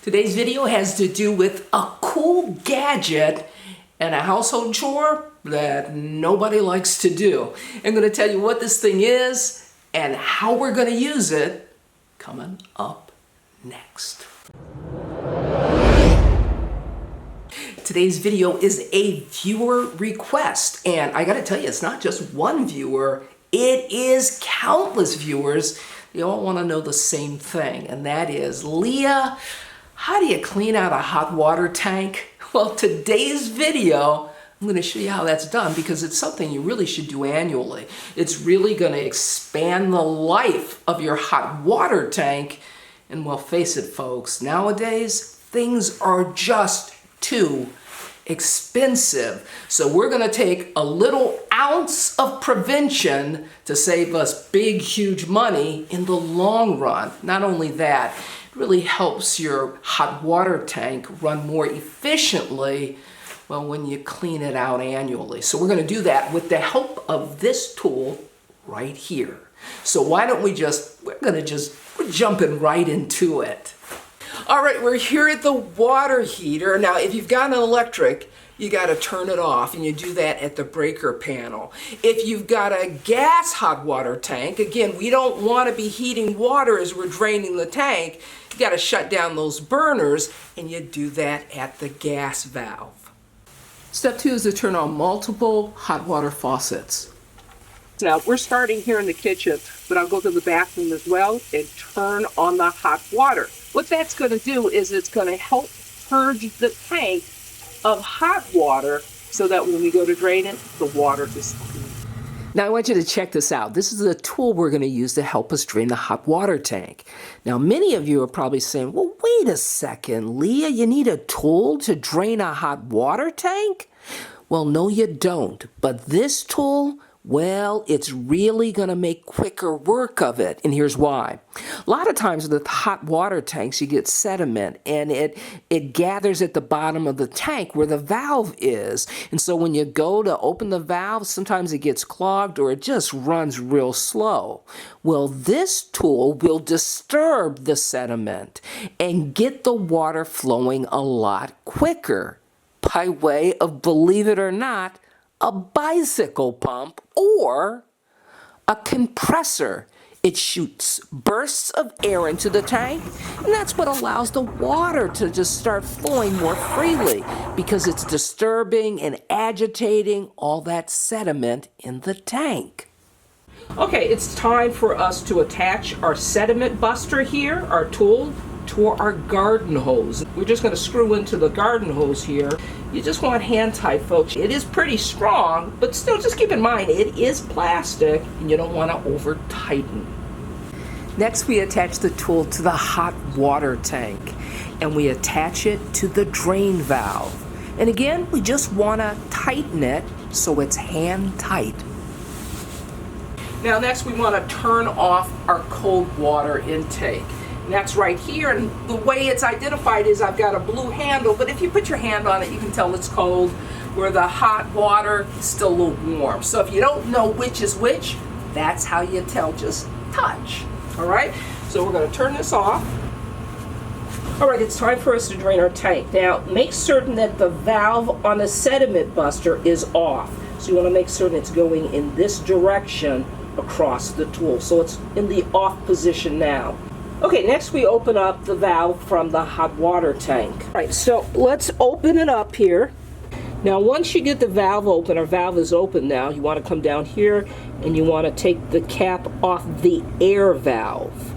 Today's video has to do with a cool gadget and a household chore that nobody likes to do. I'm going to tell you what this thing is and how we're going to use it coming up next. Today's video is a viewer request, and I got to tell you, it's not just one viewer, it is countless viewers. They all want to know the same thing, and that is, Leah, how do you clean out a hot water tank? Well, today's video, I'm going to show you how that's done because it's something you really should do annually. It's really going to expand the life of your hot water tank. And well, face it, folks, nowadays things are just too expensive. So we're going to take a little ounce of prevention to save us big, huge money in the long run. Not only that, it really helps your hot water tank run more efficiently, well, when you clean it out annually. So we're going to do that with the help of this tool right here. So why don't we're jumping right into it. All right, we're here at the water heater. Now, if you've got an electric, you got to turn it off, and you do that at the breaker panel. If you've got a gas hot water tank, again, we don't want to be heating water as we're draining the tank. You got to shut down those burners, and you do that at the gas valve. Step 2 is to turn on multiple hot water faucets. Now, we're starting here in the kitchen, but I'll go to the bathroom as well and turn on the hot water. What that's going to do is it's going to help purge the tank of hot water so that when we go to drain it, the water is clean. Now I want you to check this out. This is a tool we're going to use to help us drain the hot water tank. Now many of you are probably saying, well, wait a second, Leah, you need a tool to drain a hot water tank? Well, no, you don't. But this tool, well, it's really going to make quicker work of it, and here's why. A lot of times with hot water tanks, you get sediment, and it gathers at the bottom of the tank where the valve is. And so when you go to open the valve, sometimes it gets clogged or it just runs real slow. Well, this tool will disturb the sediment and get the water flowing a lot quicker by way of, believe it or not, a bicycle pump or a compressor. It shoots bursts of air into the tank, and that's what allows the water to just start flowing more freely because it's disturbing and agitating all that sediment in the tank. Okay, it's time for us to attach our sediment buster here, our tool, to our garden hose. We're just going to screw into the garden hose here. You just want hand tight, folks. It is pretty strong, but still just keep in mind it is plastic and you don't want to over tighten. Next, we attach the tool to the hot water tank and we attach it to the drain valve. And again, we just want to tighten it so it's hand tight. Now next we want to turn off our cold water intake. And that's right here, and the way it's identified is I've got a blue handle, but if you put your hand on it, you can tell it's cold, where the hot water is still a little warm. So if you don't know which is which, that's how you tell, just touch. All right, so we're going to turn this off. All right, it's time for us to drain our tank. Now, make certain that the valve on the sediment buster is off. So you want to make certain it's going in this direction across the tool. So it's in the off position now. Okay, next we open up the valve from the hot water tank. All right, so let's open it up here. Now once you get the valve open, our valve is open now, you want to come down here and you want to take the cap off the air valve.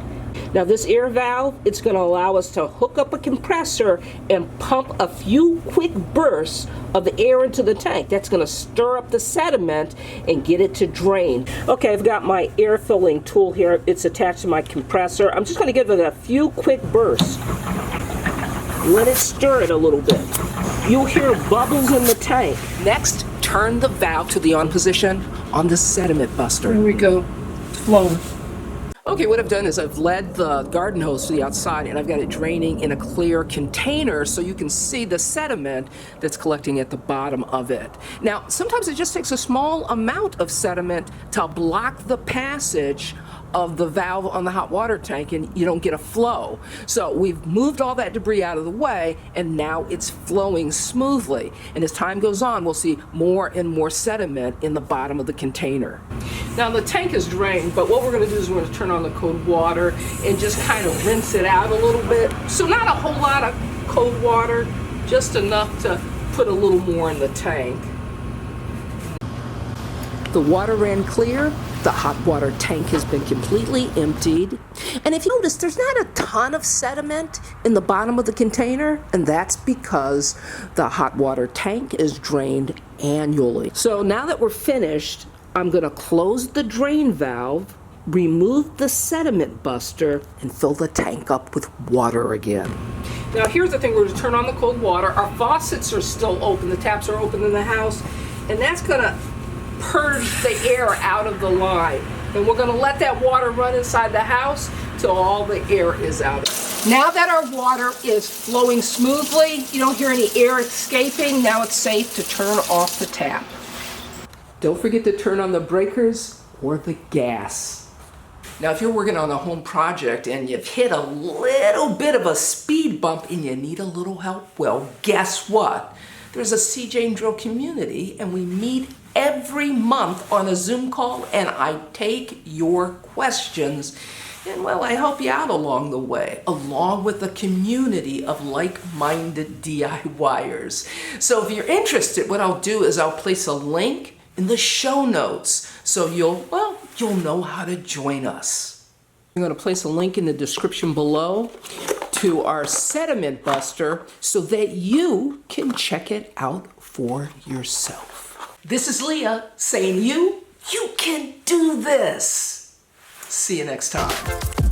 Now this air valve, it's going to allow us to hook up a compressor and pump a few quick bursts of the air into the tank. That's going to stir up the sediment and get it to drain. Okay, I've got my air filling tool here. It's attached to my compressor. I'm just going to give it a few quick bursts. Let it stir it a little bit. You'll hear bubbles in the tank. Next, turn the valve to the on position on the sediment buster. Here we go. It's flowing. Okay, what I've done is I've led the garden hose to the outside and I've got it draining in a clear container so you can see the sediment that's collecting at the bottom of it. Now, sometimes it just takes a small amount of sediment to block the passage of the valve on the hot water tank and you don't get a flow. So we've moved all that debris out of the way and now it's flowing smoothly. And as time goes on, we'll see more and more sediment in the bottom of the container. Now the tank is drained, but what we're going to do is we're going to turn on the cold water and just kind of rinse it out a little bit. So not a whole lot of cold water, just enough to put a little more in the tank. The water ran clear. The hot water tank has been completely emptied. And if you notice, there's not a ton of sediment in the bottom of the container, and that's because the hot water tank is drained annually. So now that we're finished, I'm going to close the drain valve, remove the sediment buster, and fill the tank up with water again. Now here's the thing, we're going to turn on the cold water. Our faucets are still open, the taps are open in the house, and that's going to purge the air out of the line. And we're going to let that water run inside the house till all the air is out. Now that our water is flowing smoothly, you don't hear any air escaping, now it's safe to turn off the tap. Don't forget to turn on the breakers or the gas. Now if you're working on a home project and you've hit a little bit of a speed bump and you need a little help, well, guess what? There's a seejanedrill community and we meet every month on a Zoom call and I take your questions and well, I help you out along the way, along with a community of like-minded DIYers. So if you're interested, what I'll do is I'll place a link in the show notes so you'll know how to join us. I'm going to place a link in the description below to our sediment buster so that you can check it out for yourself. This is Leah saying you can do this. See you next time.